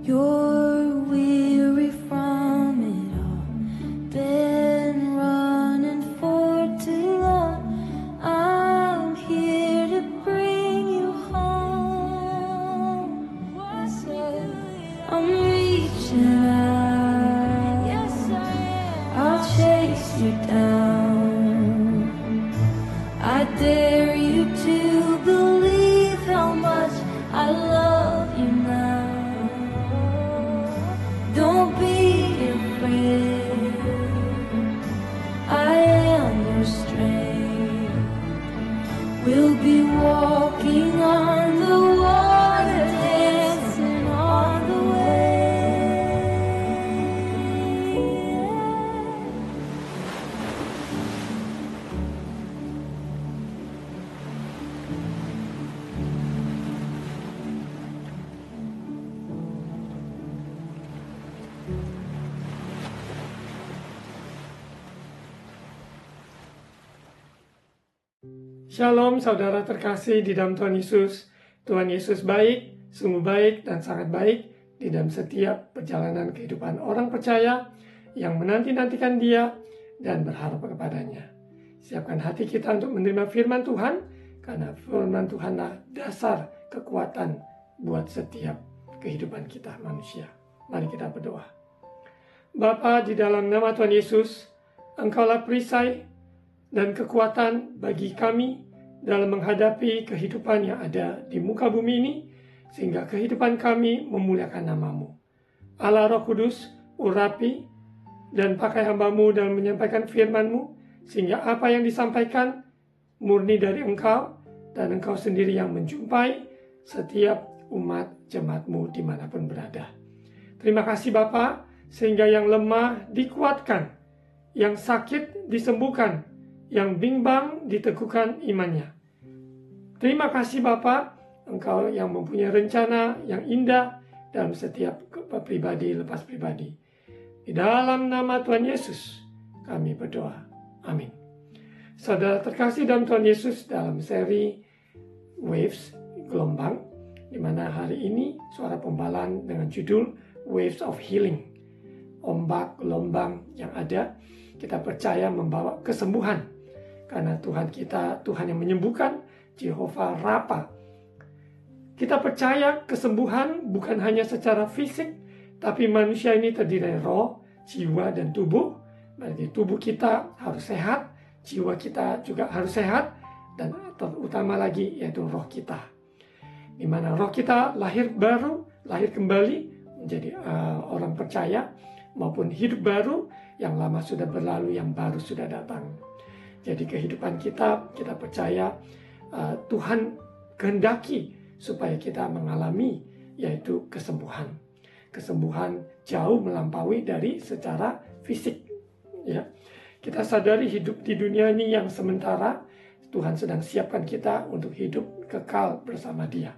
You're weary from it all, been running for too long. I'm here to bring you home. I'm reaching out, I'll chase you down. I dare you to believe how much I love you now. Don't be afraid, I am your strength. We'll be walking on the water, dancing on the way. Shalom saudara terkasih di dalam Tuhan Yesus. Tuhan Yesus baik, sungguh baik dan sangat baik di dalam setiap perjalanan kehidupan orang percaya yang menanti-nantikan Dia dan berharap kepadanya. Siapkan hati kita untuk menerima firman Tuhan, karena firman Tuhanlah dasar kekuatan buat setiap kehidupan kita manusia. Mari kita berdoa. Bapa, di dalam nama Tuhan Yesus, Engkaulah perisai dan kekuatan bagi kami dalam menghadapi kehidupan yang ada di muka bumi ini, sehingga kehidupan kami memuliakan nama-Mu. Allah Roh Kudus, urapi dan pakai hamba-Mu dalam menyampaikan firman-Mu, sehingga apa yang disampaikan murni dari Engkau, dan Engkau sendiri yang menjumpai setiap umat jemaat-Mu dimanapun berada. Terima kasih Bapa, sehingga yang lemah dikuatkan, yang sakit disembuhkan, yang bimbang diteguhkan imannya. Terima kasih Bapa, Engkau yang mempunyai rencana yang indah dalam setiap pribadi lepas pribadi. Di dalam nama Tuhan Yesus kami berdoa. Amin. Saudara terkasih dalam Tuhan Yesus, dalam seri Waves, gelombang, di mana hari ini suara pembalaan dengan judul Waves of Healing. Ombak gelombang yang ada, kita percaya membawa kesembuhan. Karena Tuhan kita, Tuhan yang menyembuhkan, Jehovah Rafa. Kita percaya kesembuhan bukan hanya secara fisik, tapi manusia ini terdiri dari roh, jiwa, dan tubuh. Berarti tubuh kita harus sehat, jiwa kita juga harus sehat, dan terutama lagi yaitu roh kita. Di mana roh kita lahir baru, lahir kembali menjadi orang percaya, maupun hidup baru, yang lama sudah berlalu, yang baru sudah datang. Jadi kehidupan kita percaya Tuhan kehendaki supaya kita mengalami yaitu kesembuhan. Kesembuhan jauh melampaui dari secara fisik. Ya, kita sadari hidup di dunia ini yang sementara, Tuhan sedang siapkan kita untuk hidup kekal bersama Dia.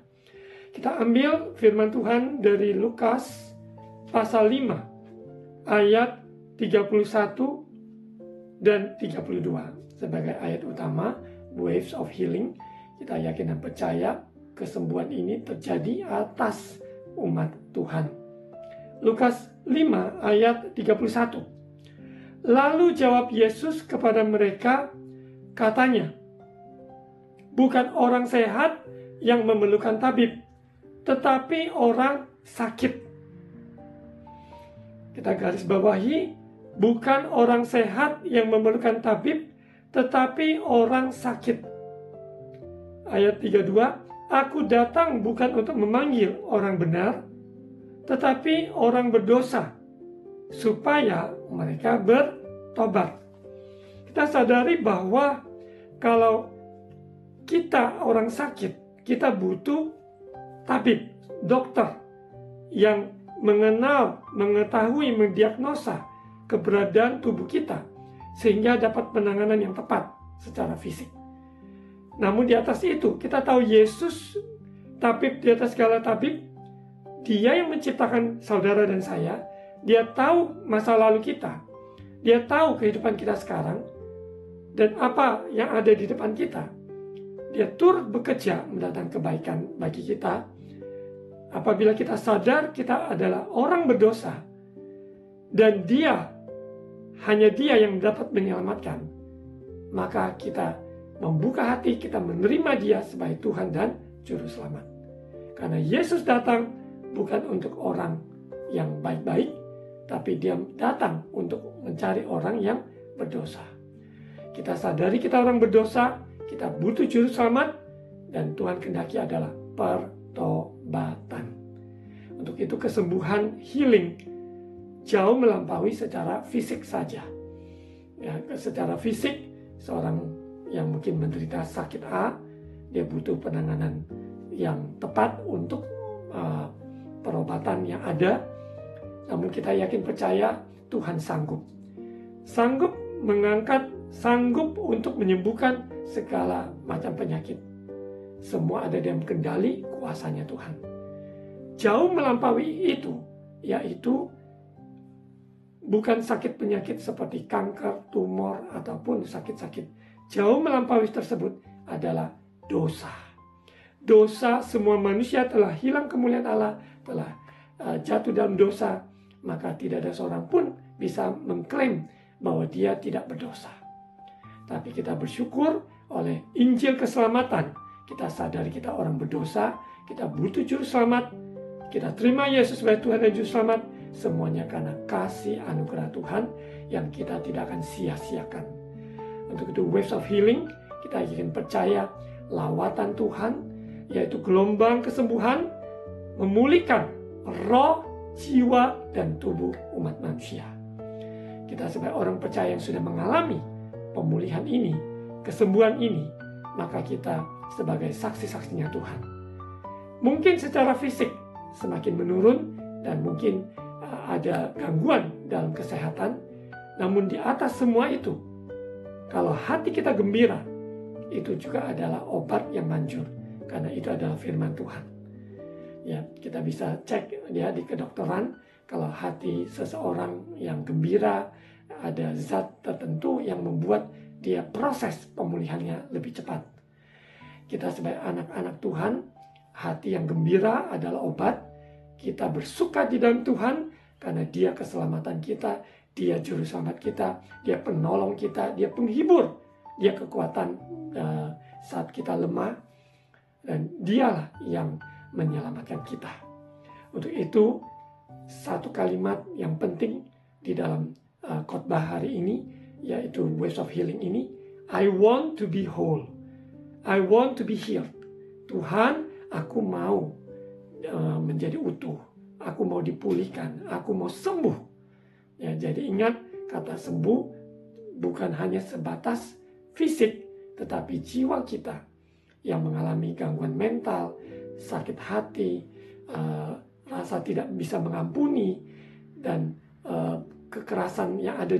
Kita ambil firman Tuhan dari Lukas pasal 5 ayat 31 dan 32 sebagai ayat utama Waves of Healing. Kita yakin dan percaya kesembuhan ini terjadi atas umat Tuhan. Lukas 5 ayat 31. Lalu jawab Yesus kepada mereka, katanya, bukan orang sehat yang memerlukan tabib, tetapi orang sakit. Kita garis bawahi, bukan orang sehat yang memerlukan tabib, tetapi orang sakit. Ayat 32, aku datang bukan untuk memanggil orang benar, tetapi orang berdosa, supaya mereka bertobat. Kita sadari bahwa kalau kita orang sakit, kita butuh tabib, dokter, yang mengenal, mengetahui, mendiagnosa keberadaan tubuh kita, sehingga dapat penanganan yang tepat secara fisik. Namun di atas itu, kita tahu Yesus, tabib di atas segala tabib, Dia yang menciptakan saudara dan saya. Dia tahu masa lalu kita, Dia tahu kehidupan kita sekarang, dan apa yang ada di depan kita. Dia turut bekerja mendatangkan kebaikan bagi kita, Apabila kita sadar kita adalah orang berdosa dan hanya dia yang dapat menyelamatkan, maka kita membuka hati, kita menerima dia sebagai Tuhan dan Juru Selamat. Karena Yesus datang bukan untuk orang yang baik-baik, tapi dia datang untuk mencari orang yang berdosa. Kita sadari kita orang berdosa, kita butuh Juru Selamat, dan Tuhan kehendaki adalah pertobatan. Untuk itu kesembuhan, healing, jauh melampaui secara fisik saja. Ya, secara fisik, seorang yang mungkin menderita sakit A, dia butuh penanganan yang tepat untuk perobatan yang ada. Namun kita yakin percaya Tuhan sanggup mengangkat, sanggup untuk menyembuhkan segala macam penyakit. Semua ada dalam kendali kuasanya Tuhan. Jauh melampaui itu, yaitu bukan sakit penyakit seperti kanker, tumor, ataupun sakit-sakit. Jauh melampaui tersebut adalah dosa. Dosa, semua manusia telah hilang kemuliaan Allah, telah jatuh dalam dosa, maka tidak ada seorang pun bisa mengklaim bahwa dia tidak berdosa. Tapi kita bersyukur oleh Injil keselamatan. Kita sadari kita orang berdosa, kita butuh Juru Selamat, kita terima Yesus sebagai Tuhan dan Juru Selamat, semuanya karena kasih anugerah Tuhan yang kita tidak akan sia-siakan. Untuk itu Waves of Healing, kita ingin percaya lawatan Tuhan, yaitu gelombang kesembuhan, memulihkan roh, jiwa, dan tubuh umat manusia. Kita sebagai orang percaya yang sudah mengalami pemulihan ini, kesembuhan ini, maka kita sebagai saksi-saksinya Tuhan. Mungkin secara fisik semakin menurun dan mungkin ada gangguan dalam kesehatan, namun di atas semua itu, kalau hati kita gembira, itu juga adalah obat yang manjur, karena itu adalah firman Tuhan. Ya, kita bisa cek dia di kedokteran, kalau hati seseorang yang gembira, ada zat tertentu yang membuat dia proses pemulihannya lebih cepat. Kita sebagai anak-anak Tuhan, hati yang gembira adalah obat. Kita bersuka di dalam Tuhan karena dia keselamatan kita, dia Juru Selamat kita, dia penolong kita, dia penghibur, dia kekuatan saat kita lemah, dan dialah yang menyelamatkan kita. Untuk itu, satu kalimat yang penting di dalam khotbah hari ini, yaitu Waves of Healing ini, I want to be whole. I want to be healed. Tuhan, aku mau menjadi utuh. Aku mau dipulihkan. Aku mau sembuh. Ya, jadi ingat, kata sembuh bukan hanya sebatas fisik, tetapi jiwa kita yang mengalami gangguan mental, sakit hati, rasa tidak bisa mengampuni, dan kekerasan yang ada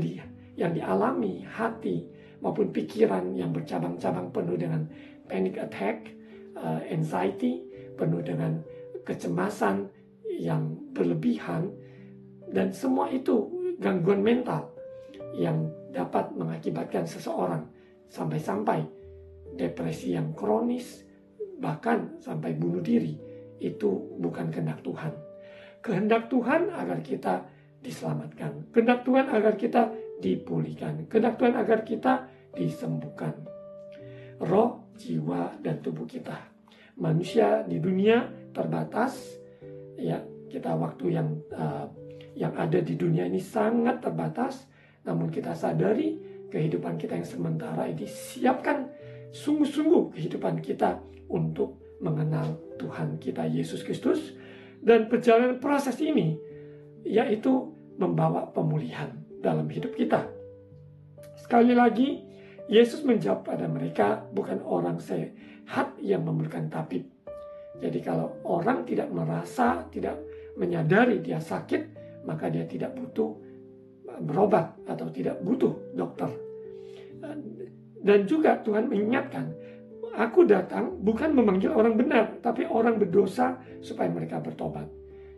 yang dialami hati maupun pikiran yang bercabang-cabang, penuh dengan panic attack, anxiety, penuh dengan kecemasan yang berlebihan, dan semua itu gangguan mental yang dapat mengakibatkan seseorang sampai-sampai depresi yang kronis, bahkan sampai bunuh diri. Itu bukan kehendak Tuhan. Kehendak Tuhan agar kita diselamatkan. Kehendak Tuhan agar kita dipulihkan. Kehendak Tuhan agar kita disembuhkan. Roh, jiwa, dan tubuh kita. Manusia di dunia terbatas. Ya, kita waktu yang ada di dunia ini sangat terbatas. Namun kita sadari kehidupan kita yang sementara ini, siapkan sungguh-sungguh kehidupan kita untuk mengenal Tuhan kita Yesus Kristus. Dan perjalanan proses ini yaitu membawa pemulihan dalam hidup kita. Sekali lagi, Yesus menjawab pada mereka, bukan orang sehat yang memerlukan tabib. Jadi kalau orang tidak merasa, tidak menyadari dia sakit, maka dia tidak butuh berobat atau tidak butuh dokter. Dan juga Tuhan mengingatkan, aku datang bukan memanggil orang benar, tapi orang berdosa supaya mereka bertobat.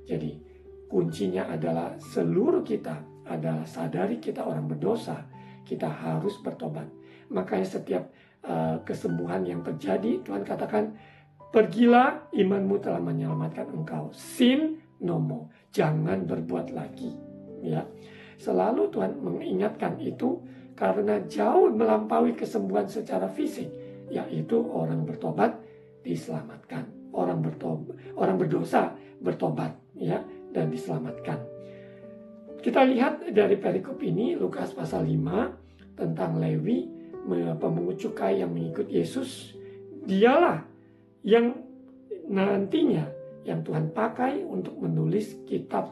Jadi kuncinya adalah seluruh kita adalah sadari kita orang berdosa, kita harus bertobat. Makanya setiap kesembuhan yang terjadi, Tuhan katakan Pergilah, imanmu telah menyelamatkan engkau. Sin nomo, jangan berbuat lagi. Ya, selalu Tuhan mengingatkan itu karena jauh melampaui kesembuhan secara fisik, yaitu orang bertobat diselamatkan, orang berdosa bertobat, ya, dan diselamatkan. Kita lihat dari perikop ini, Lukas pasal 5, tentang Lewi, pemungut cukai yang mengikut Yesus. Dialah yang nantinya yang Tuhan pakai untuk menulis kitab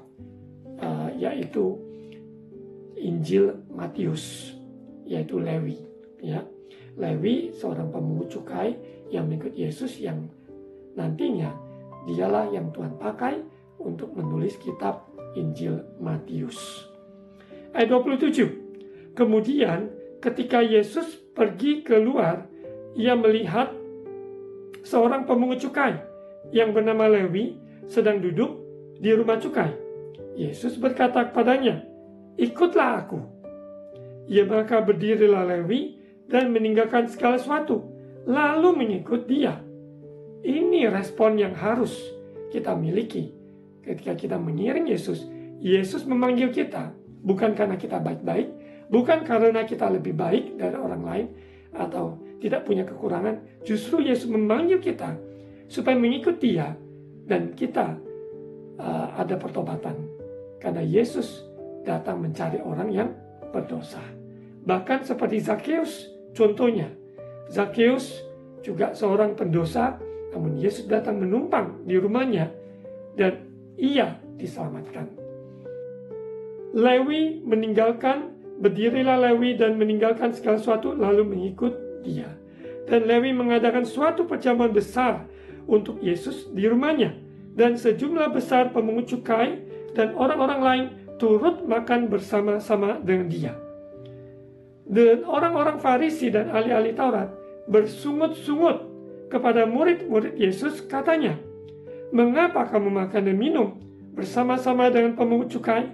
yaitu Injil Matius, yaitu Lewi, ya. Lewi seorang pemungut cukai yang mengikut Yesus, yang nantinya dialah yang Tuhan pakai untuk menulis kitab Injil Matius. Ayat 27. Kemudian ketika Yesus pergi keluar, ia melihat seorang pemungut cukai yang bernama Lewi sedang duduk di rumah cukai. Yesus berkata kepadanya, "Ikutlah aku." Ya, maka berdirilah Lewi dan meninggalkan segala sesuatu, lalu mengikut dia. Ini respon yang harus kita miliki ketika kita mengiring Yesus. Yesus memanggil kita bukan karena kita baik-baik, bukan karena kita lebih baik dari orang lain atau tidak punya kekurangan. Justru Yesus memanggil kita supaya mengikut dia, dan kita ada pertobatan. Karena Yesus datang mencari orang yang berdosa. Bahkan seperti Zakheus contohnya. Zakheus juga seorang pendosa, namun Yesus datang menumpang di rumahnya dan ia diselamatkan. Lewi berdirilah Lewi dan meninggalkan segala sesuatu lalu mengikut dia. Dan Lewi mengadakan suatu perjamuan besar untuk Yesus di rumahnya. Dan sejumlah besar pemungut cukai dan orang-orang lain turut makan bersama-sama dengan dia. Dan orang-orang Farisi dan ahli-ahli Taurat bersungut-sungut kepada murid-murid Yesus, katanya, "Mengapa kamu makan dan minum bersama-sama dengan pemungut cukai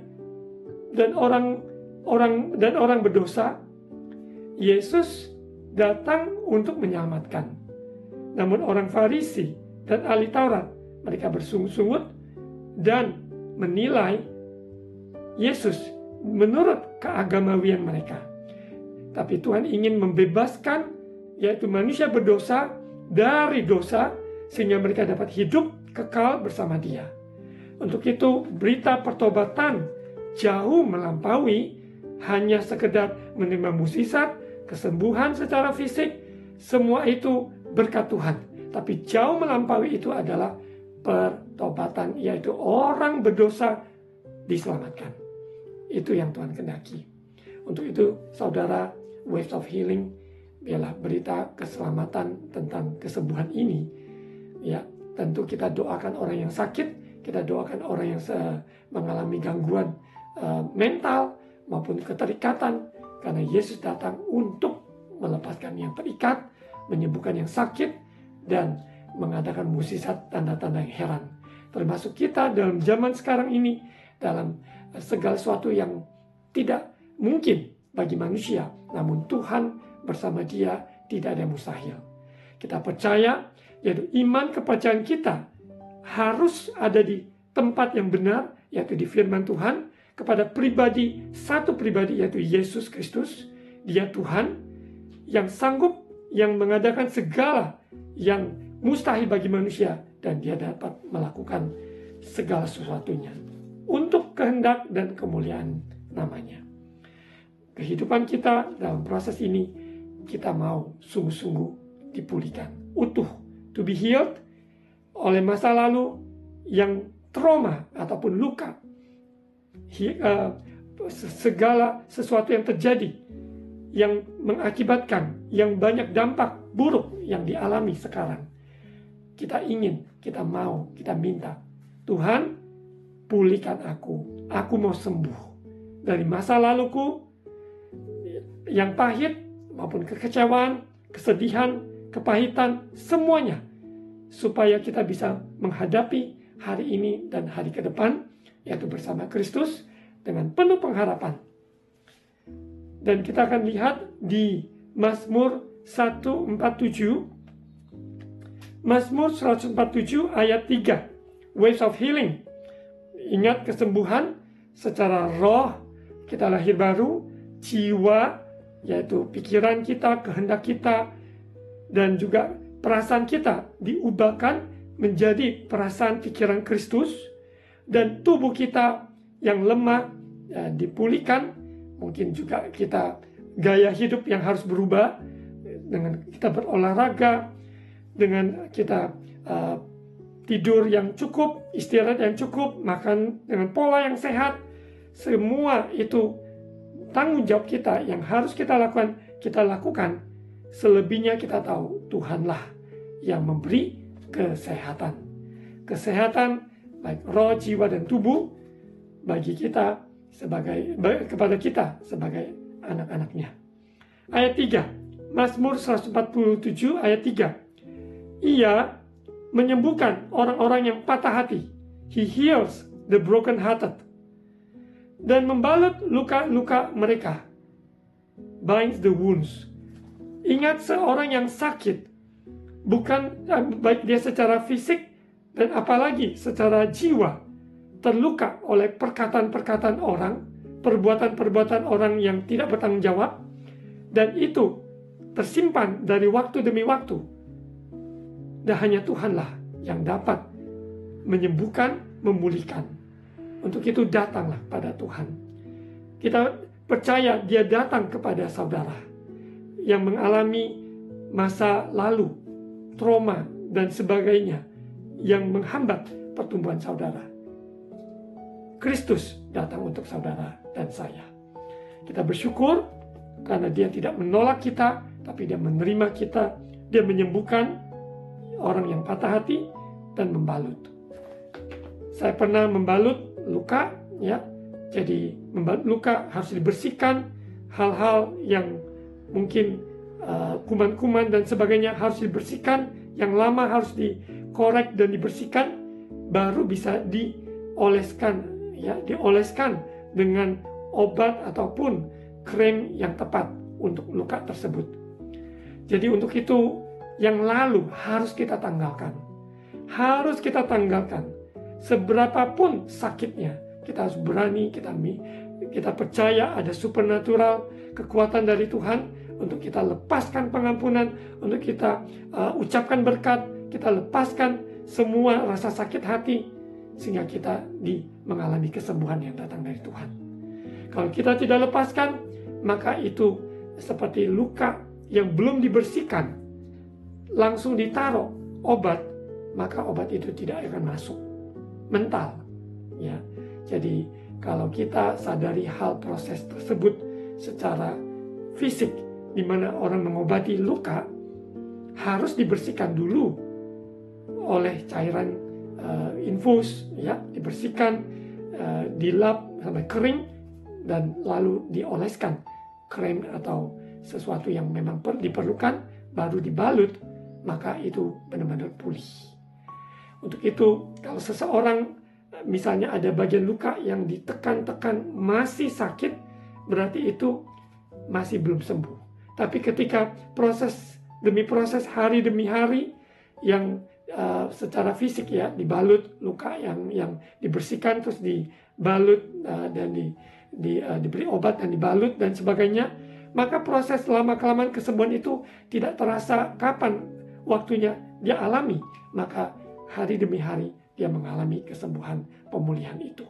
dan orang berdosa?" Yesus datang untuk menyelamatkan. Namun orang Farisi dan ahli Taurat, mereka bersungut-sungut dan menilai Yesus menurut keagamawian mereka. Tapi Tuhan ingin membebaskan, yaitu manusia berdosa, dari dosa, sehingga mereka dapat hidup kekal bersama Dia. Untuk itu, berita pertobatan jauh melampaui hanya sekedar menerima mukjizat, kesembuhan secara fisik. Semua itu berkat Tuhan. Tapi jauh melampaui itu adalah pertobatan, yaitu orang berdosa diselamatkan. Itu yang Tuhan kehendaki. Untuk itu, saudara, Waves of Healing, biarlah berita keselamatan tentang kesembuhan ini. Ya, tentu kita doakan orang yang sakit, kita doakan orang yang mengalami gangguan mental maupun keterikatan, karena Yesus datang untuk melepaskan yang terikat, menyembuhkan yang sakit, dan mengadakan mukjizat tanda-tanda yang heran. Termasuk kita dalam zaman sekarang ini, dalam segala sesuatu yang tidak mungkin bagi manusia, namun Tuhan bersama Dia tidak ada yang mustahil. Kita percaya, yaitu iman kepercayaan kita harus ada di tempat yang benar, yaitu di firman Tuhan, kepada satu pribadi, yaitu Yesus Kristus. Dia Tuhan yang sanggup, yang mengadakan segala yang mustahil bagi manusia, dan Dia dapat melakukan segala sesuatunya untuk kehendak dan kemuliaan namanya. Kehidupan kita dalam proses ini, kita mau sungguh-sungguh dipulihkan, utuh, to be healed oleh masa lalu yang trauma ataupun luka, segala sesuatu yang terjadi yang mengakibatkan yang banyak dampak buruk yang dialami sekarang. Kita ingin, kita mau, kita minta, Tuhan, pulihkan aku mau sembuh dari masa laluku yang pahit maupun kekecewaan, kesedihan, kepahitan, semuanya, supaya kita bisa menghadapi hari ini dan hari ke depan, yaitu bersama Kristus dengan penuh pengharapan. Dan kita akan lihat di Mazmur 147, Mazmur 147 ayat 3, waves of healing. Ingat kesembuhan secara roh, kita lahir baru, jiwa, yaitu pikiran kita, kehendak kita, dan juga perasaan kita diubahkan menjadi perasaan pikiran Kristus, dan tubuh kita yang lemah dipulihkan. Mungkin juga kita gaya hidup yang harus berubah dengan kita berolahraga, dengan kita tidur yang cukup, istirahat yang cukup, makan dengan pola yang sehat. Semua itu tanggung jawab kita yang harus kita lakukan. Selebihnya kita tahu Tuhanlah yang memberi kesehatan. Kesehatan baik roh, jiwa, dan tubuh bagi kita kepada kita sebagai anak-anaknya. Ayat 3, Mazmur 147 ayat 3. Ia menyembuhkan orang-orang yang patah hati. He heals the broken hearted. Dan membalut luka-luka mereka. Binds the wounds. Ingat, seorang yang sakit, bukan baik dia secara fisik dan apalagi secara jiwa, terluka oleh perkataan-perkataan orang, perbuatan-perbuatan orang yang tidak bertanggung jawab, dan itu tersimpan dari waktu demi waktu. Dan hanya Tuhanlah yang dapat menyembuhkan, memulihkan. Untuk itu datanglah pada Tuhan. Kita percaya Dia datang kepada saudara yang mengalami masa lalu, trauma, dan sebagainya yang menghambat pertumbuhan saudara. Kristus datang untuk saudara dan saya. Kita bersyukur karena Dia tidak menolak kita, tapi Dia menerima kita. Dia menyembuhkan orang yang patah hati dan membalut. Saya pernah membalut luka, ya. Jadi membalut luka harus dibersihkan, hal-hal yang mungkin kuman-kuman dan sebagainya harus dibersihkan, yang lama harus dikorek dan dibersihkan, baru bisa dioleskan, ya, dioleskan dengan obat ataupun krim yang tepat untuk luka tersebut. Jadi untuk itu yang lalu harus kita tanggalkan. Harus kita tanggalkan. Seberapapun sakitnya, kita harus berani, kita percaya ada supernatural, kekuatan dari Tuhan untuk kita lepaskan pengampunan, untuk kita ucapkan berkat, kita lepaskan semua rasa sakit hati, sehingga kita mengalami kesembuhan yang datang dari Tuhan. Kalau kita tidak lepaskan, maka itu seperti luka yang belum dibersihkan, langsung ditaruh obat, maka obat itu tidak akan masuk mental, ya. Jadi kalau kita sadari hal proses tersebut secara fisik, di mana orang mengobati luka harus dibersihkan dulu oleh cairan infus, ya, dibersihkan, dilap sampai kering, dan lalu dioleskan krim atau sesuatu yang memang diperlukan, baru dibalut, maka itu benar-benar pulih. Untuk itu, kalau seseorang misalnya ada bagian luka yang ditekan-tekan masih sakit, berarti itu masih belum sembuh. Tapi ketika proses demi proses, hari demi hari, yang secara fisik, ya, dibalut luka yang dibersihkan, terus dibalut dan diberi obat dan dibalut dan sebagainya, maka proses lama-kelamaan kesembuhan itu tidak terasa kapan waktunya dia alami, maka hari demi hari dia mengalami kesembuhan, pemulihan itu.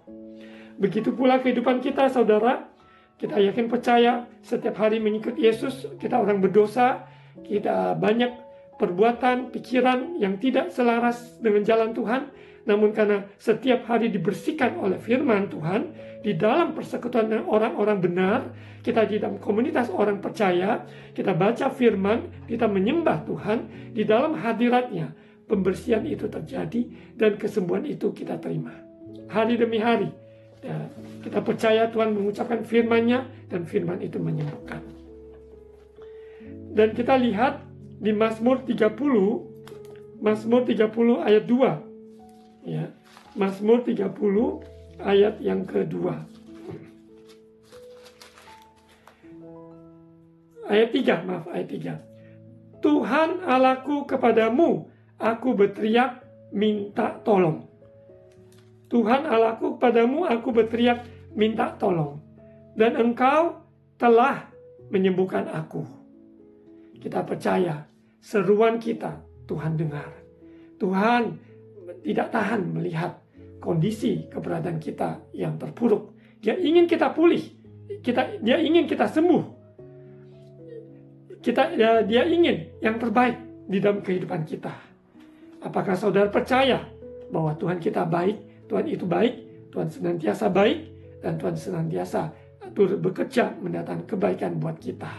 Begitu pula kehidupan kita, saudara. Kita yakin percaya setiap hari mengikut Yesus, kita orang berdosa, kita banyak perbuatan, pikiran yang tidak selaras dengan jalan Tuhan. Namun karena setiap hari dibersihkan oleh firman Tuhan, di dalam persekutuan dengan orang-orang benar, kita di dalam komunitas orang percaya, kita baca firman, kita menyembah Tuhan, di dalam hadiratnya, pembersihan itu terjadi, dan kesembuhan itu kita terima. Hari demi hari, ya, kita percaya Tuhan mengucapkan firman-Nya, dan firman itu menyembuhkan. Dan kita lihat di Mazmur 30 ayat 2. Ya, Mazmur 30 ayat yang kedua. Ayat 3. Tuhan Allahku, kepadamu aku berteriak minta tolong. Tuhan Allahku, kepadamu aku berteriak minta tolong. Dan engkau telah menyembuhkan aku. Kita percaya seruan kita Tuhan dengar. Tuhan tidak tahan melihat kondisi keberadaan kita yang terpuruk. Dia ingin kita pulih. Dia ingin kita sembuh. Dia ingin yang terbaik di dalam kehidupan kita. Apakah saudara percaya bahwa Tuhan kita baik, Tuhan itu baik, Tuhan senantiasa baik, dan Tuhan senantiasa turut bekerja mendatangkan kebaikan buat kita.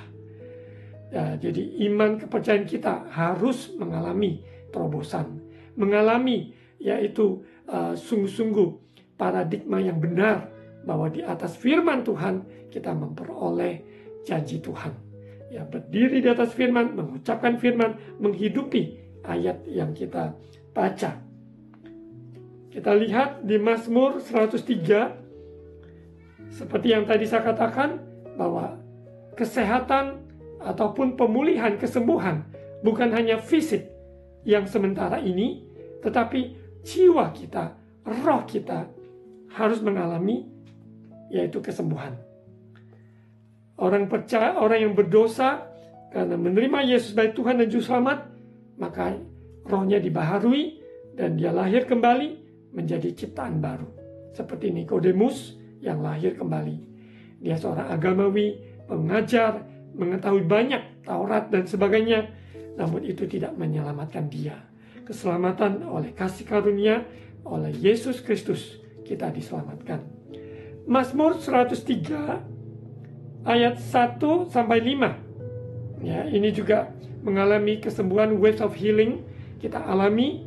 Ya, jadi iman kepercayaan kita harus mengalami terobosan, mengalami yaitu sungguh-sungguh paradigma yang benar bahwa di atas firman Tuhan kita memperoleh janji Tuhan. Ya, berdiri di atas firman, mengucapkan firman, menghidupi ayat yang kita baca. Kita lihat di Mazmur 103, seperti yang tadi saya katakan, bahwa kesehatan ataupun pemulihan, kesembuhan bukan hanya fisik yang sementara ini, tetapi jiwa kita, roh kita harus mengalami yaitu kesembuhan. Orang percaya, orang yang berdosa karena menerima Yesus sebagai Tuhan dan Juru Selamat, maka rohnya dibaharui dan dia lahir kembali menjadi ciptaan baru. Seperti Nikodemus yang lahir kembali. Dia seorang agamawi, pengajar, mengetahui banyak Taurat dan sebagainya, namun itu tidak menyelamatkan dia. Keselamatan oleh kasih karunia, oleh Yesus Kristus kita diselamatkan. Mazmur 103 ayat 1-5. Ya, ini juga mengalami kesembuhan, waves of healing. Kita alami,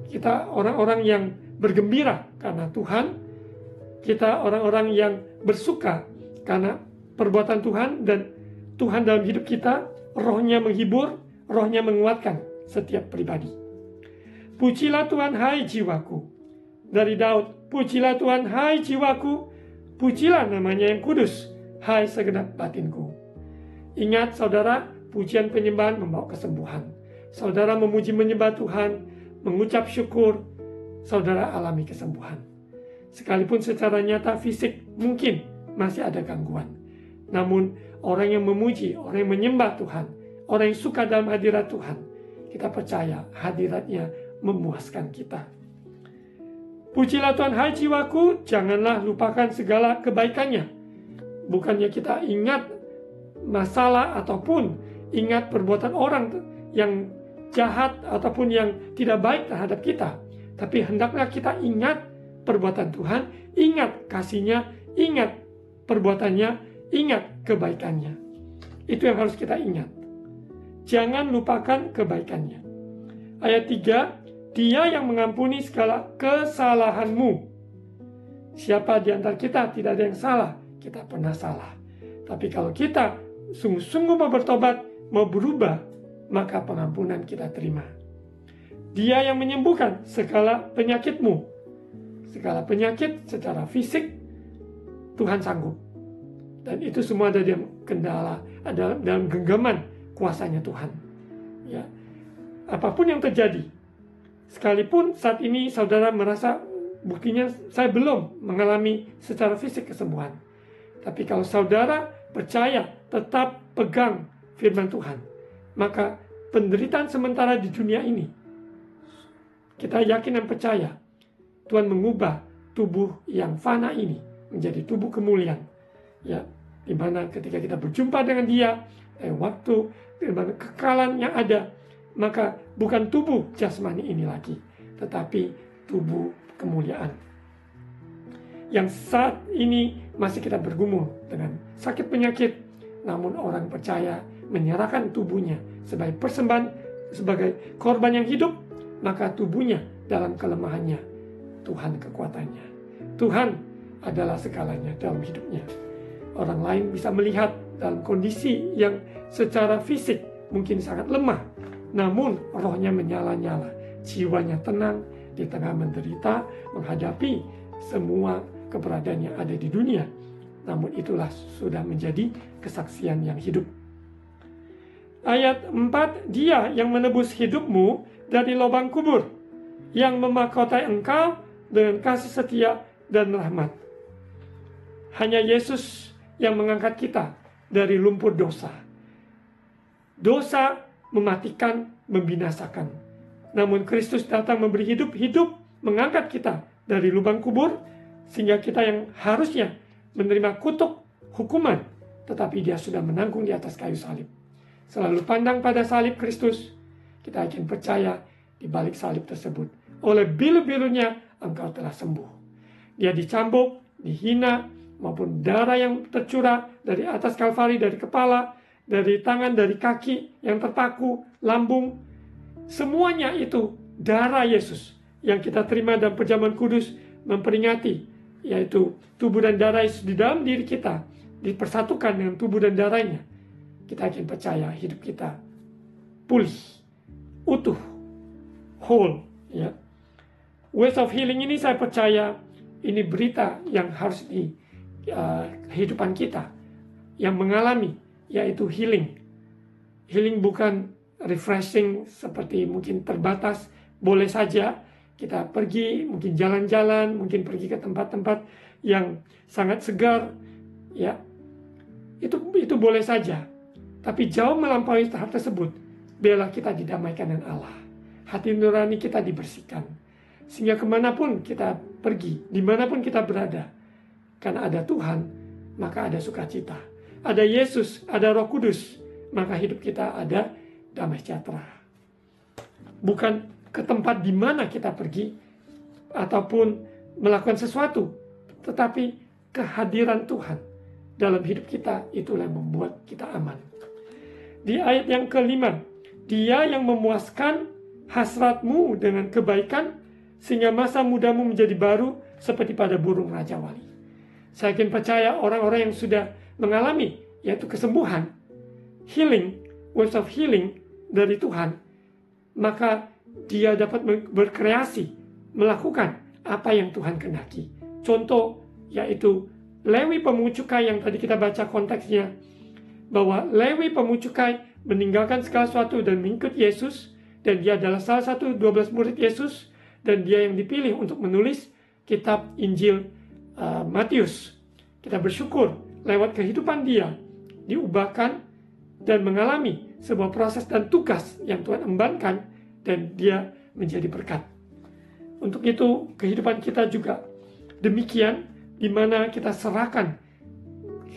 kita orang-orang yang bergembira karena Tuhan. Kita orang-orang yang bersuka karena perbuatan Tuhan, dan Tuhan dalam hidup kita, rohnya menghibur, rohnya menguatkan setiap pribadi. Pujilah Tuhan hai jiwaku. Dari Daud, pujilah Tuhan hai jiwaku, pujilah namanya yang kudus, hai segenap batinku. Ingat saudara, pujian penyembahan membawa kesembuhan. Saudara memuji menyembah Tuhan, mengucap syukur, saudara alami kesembuhan. Sekalipun secara nyata fisik mungkin masih ada gangguan. Namun orang yang memuji, orang yang menyembah Tuhan, orang yang suka dalam hadirat Tuhan, kita percaya hadiratnya memuaskan kita. Pujilah Tuhan hai jiwaku, janganlah lupakan segala kebaikannya. Bukannya kita ingat masalah ataupun ingat perbuatan orang yang jahat ataupun yang tidak baik terhadap kita, tapi hendaklah kita ingat perbuatan Tuhan, ingat kasih-Nya, ingat perbuatannya, ingat kebaikannya. Itu yang harus kita ingat. Jangan lupakan kebaikannya. Ayat 3, Dia yang mengampuni segala kesalahanmu. Siapa di antara kita tidak ada yang salah? Kita pernah salah. Tapi kalau kita sungguh-sungguh mau bertobat, mau berubah, maka pengampunan kita terima. Dia yang menyembuhkan segala penyakitmu. Segala penyakit secara fisik Tuhan sanggup. Dan itu semua ada dalam kendala, ada dalam genggaman kuasanya Tuhan. Ya. Apapun yang terjadi, sekalipun saat ini saudara merasa buktinya saya belum mengalami secara fisik kesembuhan. Tapi kalau saudara percaya, tetap pegang firman Tuhan, maka penderitaan sementara di dunia ini, kita yakin dan percaya Tuhan mengubah tubuh yang fana ini menjadi tubuh kemuliaan. Ya, di mana ketika kita berjumpa dengan Dia, waktu, di mana kekekalan yang ada, maka bukan tubuh jasmani ini lagi, tetapi tubuh kemuliaan. Yang saat ini masih kita bergumul dengan sakit penyakit, namun orang percaya menyerahkan tubuhnya sebagai persembahan, sebagai korban yang hidup, maka tubuhnya dalam kelemahannya, Tuhan kekuatannya. Tuhan adalah segalanya dalam hidupnya. Orang lain bisa melihat dalam kondisi yang secara fisik mungkin sangat lemah, namun rohnya menyala-nyala, jiwanya tenang di tengah menderita, menghadapi semua keberadaan yang ada di dunia. Namun itulah sudah menjadi kesaksian yang hidup. Ayat 4, Dia yang menebus hidupmu dari lubang kubur, yang memahkotai engkau dengan kasih setia dan rahmat. Hanya Yesus yang mengangkat kita dari lumpur dosa. Dosa mematikan, membinasakan. Namun Kristus datang memberi hidup, mengangkat kita dari lubang kubur, sehingga kita yang harusnya menerima kutuk hukuman, tetapi Dia sudah menanggung di atas kayu salib. Selalu pandang pada salib Kristus, kita akan percaya di balik salib tersebut, oleh bilu-bilunya engkau telah sembuh. Dia dicambuk, dihina, maupun darah yang tercurah dari atas Kalvari, dari kepala, dari tangan, dari kaki yang terpaku, lambung, semuanya itu darah Yesus yang kita terima dalam perjamuan kudus, memperingati, yaitu tubuh dan darah Yesus di dalam diri kita dipersatukan dengan tubuh dan darahnya. Kita akan percaya hidup kita pulih, utuh, whole. Ya. Ways of healing ini saya percaya ini berita yang harus di kehidupan kita yang mengalami, yaitu healing. Healing bukan refreshing seperti mungkin terbatas, boleh saja kita pergi, mungkin jalan-jalan, mungkin pergi ke tempat-tempat yang sangat segar, ya. Itu boleh saja. Tapi jauh melampaui tahap tersebut, biarlah kita didamaikan dengan Allah. Hati nurani kita dibersihkan. Sehingga kemanapun kita pergi, dimanapun kita berada, karena ada Tuhan, maka ada sukacita. Ada Yesus, ada Roh Kudus, maka hidup kita ada damai sejahtera. Bukan ke tempat di mana kita pergi, ataupun melakukan sesuatu, tetapi kehadiran Tuhan dalam hidup kita, itulah yang membuat kita aman. Di ayat yang kelima, Dia yang memuaskan hasratmu dengan kebaikan, sehingga masa mudamu menjadi baru seperti pada burung Raja Wali. Saya yakin percaya orang-orang yang sudah mengalami, yaitu kesembuhan, healing, words of healing dari Tuhan, maka dia dapat berkreasi, melakukan apa yang Tuhan kehendaki. Contoh, yaitu Lewi pemungut cukai yang tadi kita baca konteksnya, bahwa Lewi pemungut cukai meninggalkan segala sesuatu dan mengikut Yesus, dan dia adalah salah satu 12 murid Yesus, dan dia yang dipilih untuk menulis kitab Injil Matius. Kita bersyukur lewat kehidupan dia diubahkan dan mengalami sebuah proses dan tugas yang Tuhan embankan, dan dia menjadi berkat. Untuk itu kehidupan kita juga demikian, di mana kita serahkan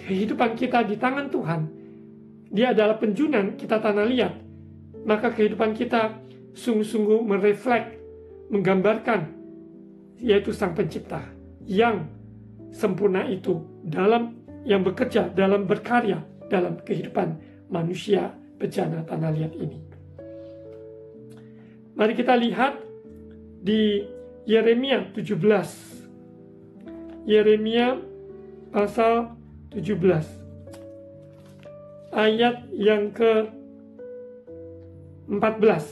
kehidupan kita di tangan Tuhan. Dia adalah penjunan kita tanah liat, maka kehidupan kita sungguh-sungguh mereflek, menggambarkan, yaitu Sang Pencipta yang sempurna itu dalam yang bekerja, dalam berkarya dalam kehidupan manusia bejana tanah liat ini. Mari kita lihat di Yeremia 17. Yeremia pasal 17. Ayat yang ke-14.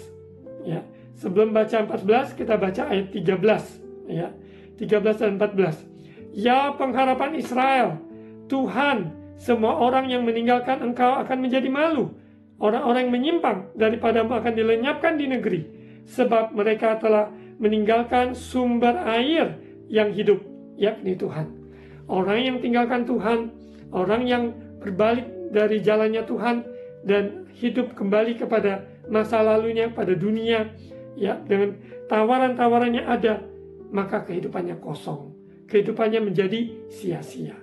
Ya. Sebelum baca 14, kita baca ayat 13. Ya. 13 dan 14. Ya pengharapan Israel, Tuhan, semua orang yang meninggalkan engkau akan menjadi malu. Orang-orang yang menyimpang daripadamu akan dilenyapkan di negeri, sebab mereka telah meninggalkan sumber air yang hidup, yakni Tuhan. Orang yang tinggalkan Tuhan, orang yang berbalik dari jalannya Tuhan dan hidup kembali kepada masa lalunya, pada dunia, ya, dengan tawaran-tawaran yang ada, maka kehidupannya kosong, kehidupannya menjadi sia-sia.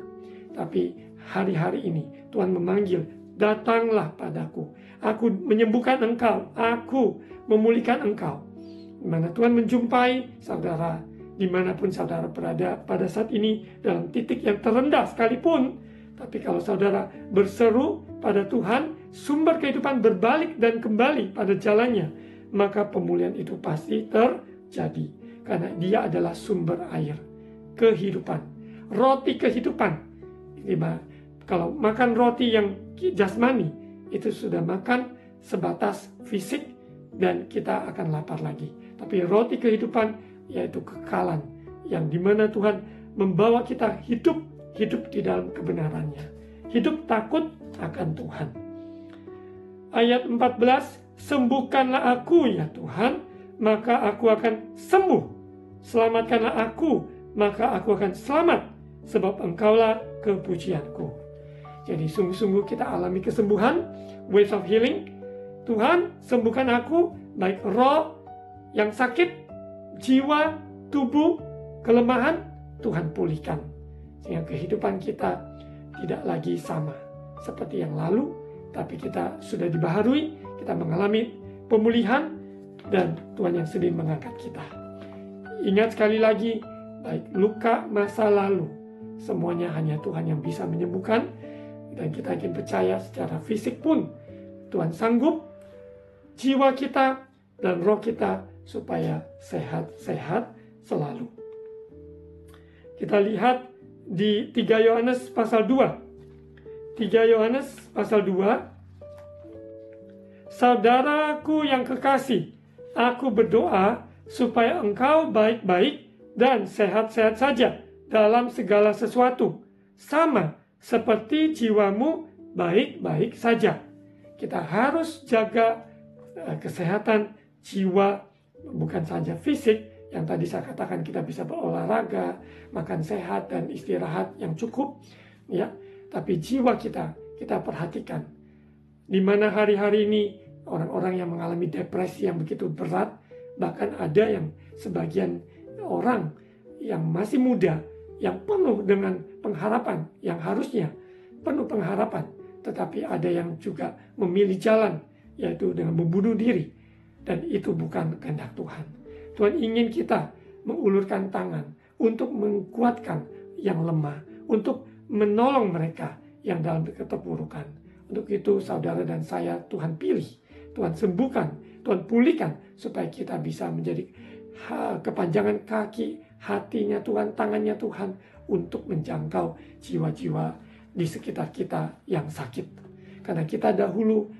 Tapi hari-hari ini Tuhan memanggil, datanglah padaku, aku menyembuhkan engkau, aku memulihkan engkau. Dimana Tuhan menjumpai saudara, dimanapun saudara berada pada saat ini, dalam titik yang terendah sekalipun, tapi kalau saudara berseru pada Tuhan, sumber kehidupan berbalik dan kembali pada jalannya, maka pemulihan itu pasti terjadi. Karena dia adalah sumber air kehidupan, roti kehidupan. Kalau makan roti yang jasmani, itu sudah makan sebatas fisik dan kita akan lapar lagi. Tapi roti kehidupan, yaitu kekalan, yang dimana Tuhan membawa kita hidup di dalam kebenarannya, hidup takut akan Tuhan. ayat 14, sembuhkanlah aku ya Tuhan, maka aku akan sembuh. Selamatkanlah aku, maka aku akan selamat, sebab Engkaulah kepujianku. Jadi sungguh-sungguh kita alami kesembuhan, waves of healing. Tuhan, sembuhkan aku, baik roh yang sakit, jiwa, tubuh, kelemahan, Tuhan pulihkan. Sehingga kehidupan kita tidak lagi sama seperti yang lalu, tapi kita sudah dibaharui, kita mengalami pemulihan, dan Tuhan yang sedih mengangkat kita. Ingat sekali lagi, baik luka masa lalu, semuanya hanya Tuhan yang bisa menyembuhkan, dan kita ingin percaya secara fisik pun Tuhan sanggup jiwa kita dan roh kita supaya sehat-sehat selalu. Kita lihat di 3 Yohanes pasal 2. 3 Yohanes pasal 2. Saudaraku yang kekasih, aku berdoa supaya engkau baik-baik dan sehat-sehat saja dalam segala sesuatu, sama seperti jiwamu baik-baik saja. Kita harus jaga kesehatan jiwa, bukan saja fisik, yang tadi saya katakan kita bisa berolahraga, makan sehat dan istirahat yang cukup, ya. Tapi jiwa kita perhatikan. Di mana hari-hari ini orang-orang yang mengalami depresi yang begitu berat, bahkan ada yang sebagian orang yang masih muda, yang penuh dengan pengharapan, yang harusnya penuh pengharapan, tetapi ada yang juga memilih jalan, yaitu dengan membunuh diri. Dan itu bukan kehendak Tuhan. Tuhan ingin kita mengulurkan tangan untuk menguatkan yang lemah, untuk menolong mereka yang dalam keterpurukan. Untuk itu saudara dan saya Tuhan pilih, Tuhan sembuhkan, Tuhan pulihkan, supaya kita bisa menjadi kepanjangan kaki, hatinya Tuhan, tangannya Tuhan, untuk menjangkau jiwa-jiwa di sekitar kita yang sakit. Karena kita dahulu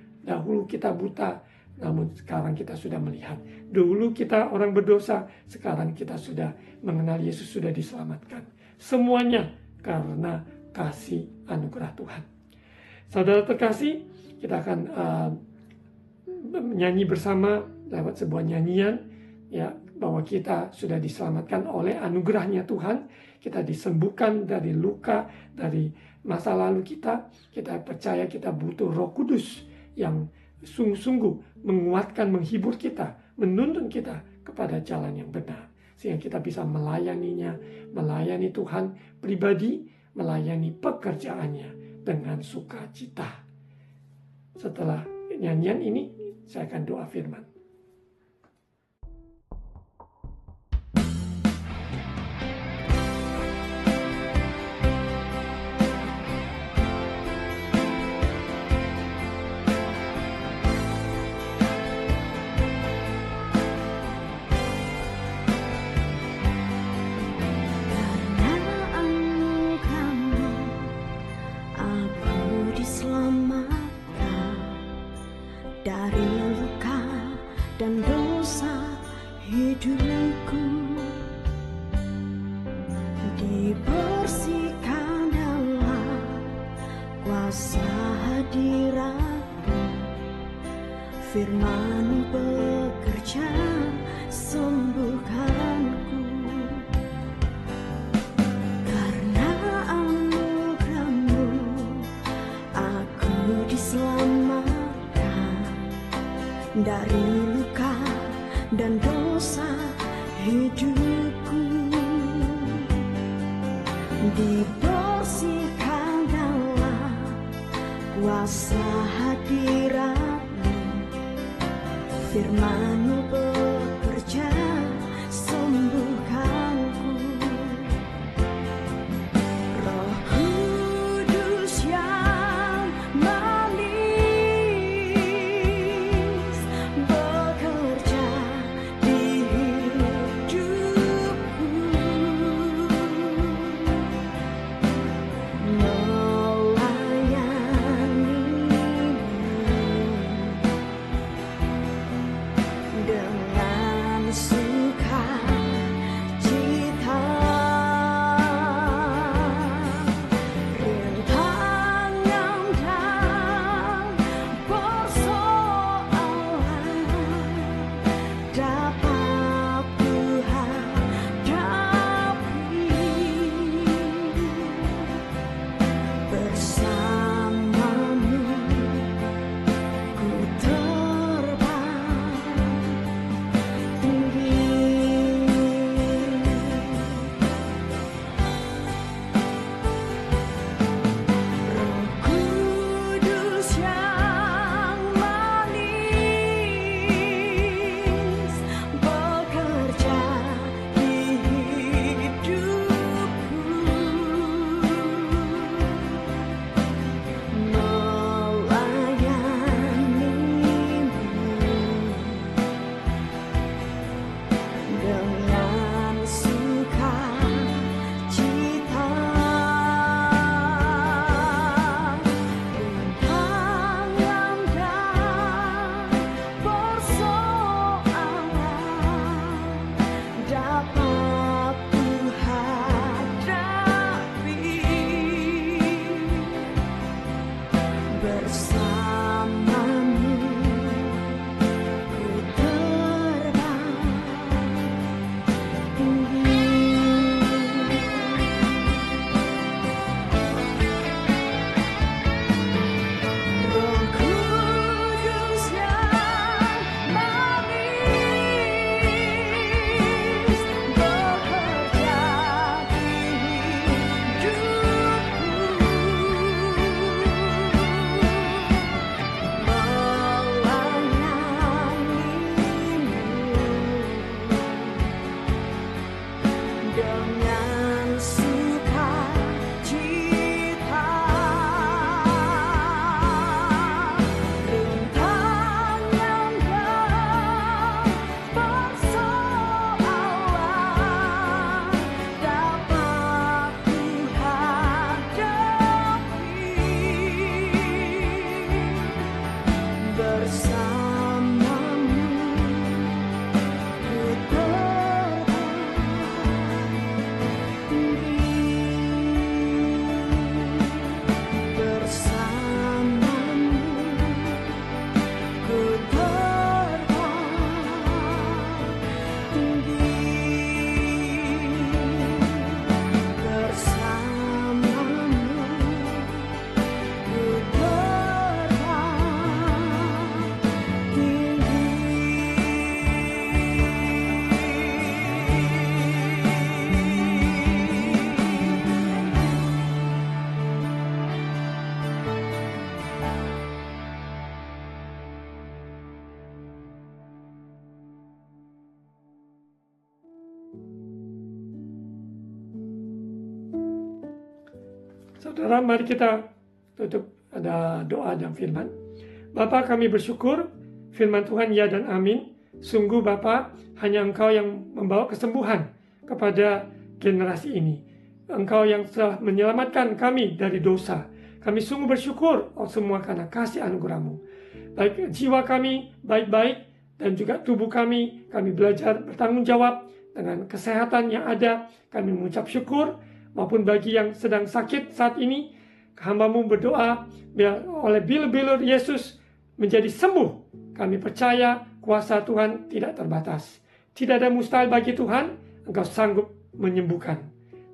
kita buta, namun sekarang kita sudah melihat. Dulu kita orang berdosa, sekarang kita sudah mengenal Yesus, sudah diselamatkan. Semuanya karena kasih anugerah Tuhan. Saudara terkasih, kita akan menyanyi bersama lewat sebuah nyanyian, ya, bahwa kita sudah diselamatkan oleh anugerahnya Tuhan. Kita disembuhkan dari luka, dari masa lalu kita. Kita percaya kita butuh Roh Kudus yang sungguh-sungguh menguatkan, menghibur kita, menuntun kita kepada jalan yang benar, sehingga kita bisa melayaninya, melayani Tuhan pribadi, melayani pekerjaannya dengan sukacita. Setelah nyanyian ini, saya akan doa firman. Firman bekerja sembuhkanku, karena anugerah-Mu aku diselamatkan dari luka dan dosa hidupku, dibersihkan dalam kuasa hadirat. Firman-Mu bekerja sembuhkanku. Roh Kudus yang manis bekerja di hidupku, melayani dengan Saudara, mari kita tutup ada doa dan firman. Bapa, kami bersyukur firman Tuhan ya dan amin. Sungguh Bapa, hanya Engkau yang membawa kesembuhan kepada generasi ini. Engkau yang telah menyelamatkan kami dari dosa. Kami sungguh bersyukur semua karena kasih anugerah-Mu. Baik jiwa kami baik-baik dan juga tubuh kami belajar bertanggung jawab dengan kesehatan yang ada. Kami mengucap syukur, maupun bagi yang sedang sakit saat ini, hamba-Mu berdoa biar oleh bilur-bilur Yesus menjadi sembuh. Kami percaya kuasa Tuhan tidak terbatas. Tidak ada mustahil bagi Tuhan, Engkau sanggup menyembuhkan.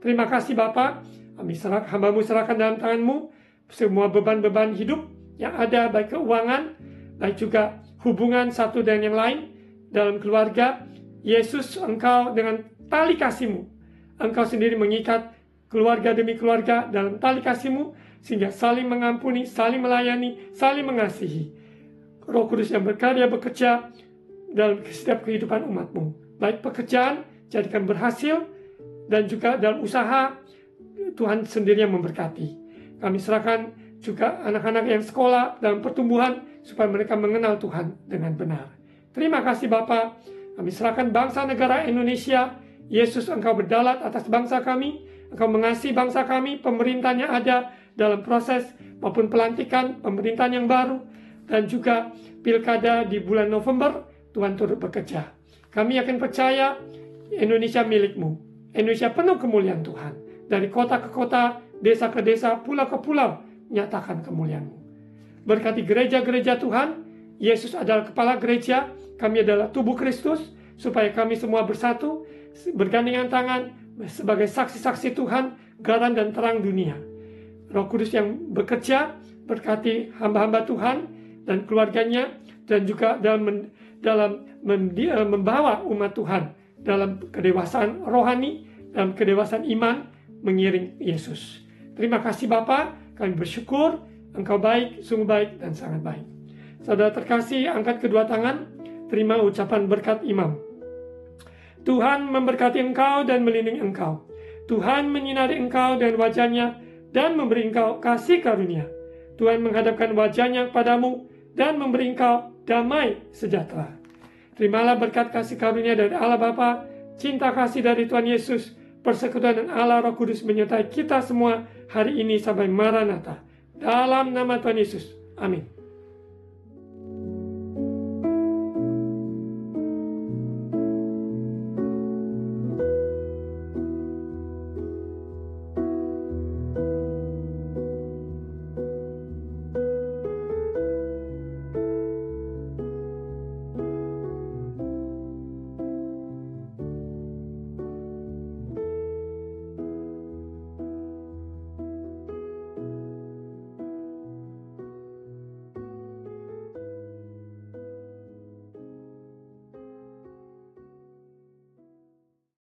Terima kasih Bapa, hamba-Mu serahkan dalam tangan-Mu semua beban-beban hidup yang ada, baik keuangan, baik juga hubungan satu dan yang lain dalam keluarga. Yesus, Engkau dengan tali kasih-Mu, Engkau sendiri mengikat keluarga demi keluarga dalam tali kasih-Mu, sehingga saling mengampuni, saling melayani, saling mengasihi. Roh Kudus yang berkarya bekerja dalam setiap kehidupan umat-Mu. Baik pekerjaan, jadikan berhasil, dan juga dalam usaha, Tuhan sendiri yang memberkati. Kami serahkan juga anak-anak yang sekolah dalam pertumbuhan, supaya mereka mengenal Tuhan dengan benar. Terima kasih Bapa. Kami serahkan bangsa negara Indonesia. Yesus, Engkau berdalat atas bangsa kami. Engkau mengasihi bangsa kami, pemerintahan yang ada dalam proses maupun pelantikan pemerintahan yang baru, dan juga pilkada di bulan November. Tuhan turut bekerja. Kami yakin percaya Indonesia milik-Mu. Indonesia penuh kemuliaan Tuhan. Dari kota ke kota, desa ke desa, pulau ke pulau, nyatakan kemuliaan-Mu. Berkati gereja-gereja Tuhan. Yesus adalah kepala gereja, kami adalah tubuh Kristus, supaya kami semua bersatu, bergandengan tangan, sebagai saksi-saksi Tuhan, garam dan terang dunia. Roh Kudus yang bekerja, berkati hamba-hamba Tuhan dan keluarganya, dan juga dalam membawa umat Tuhan dalam kedewasaan rohani, dalam kedewasaan iman, mengiring Yesus. Terima kasih Bapa, kami bersyukur, Engkau baik, sungguh baik, dan sangat baik. Saudara terkasih, angkat kedua tangan, terima ucapan berkat imam. Tuhan memberkati engkau dan melindungi engkau. Tuhan menyinari engkau dan wajahnya dan memberi engkau kasih karunia. Tuhan menghadapkan wajahnya kepadamu dan memberi engkau damai sejahtera. Terimalah berkat kasih karunia dari Allah Bapa, cinta kasih dari Tuhan Yesus, persekutuan dan Allah Roh Kudus menyertai kita semua hari ini sampai Maranatha. Dalam nama Tuhan Yesus. Amin.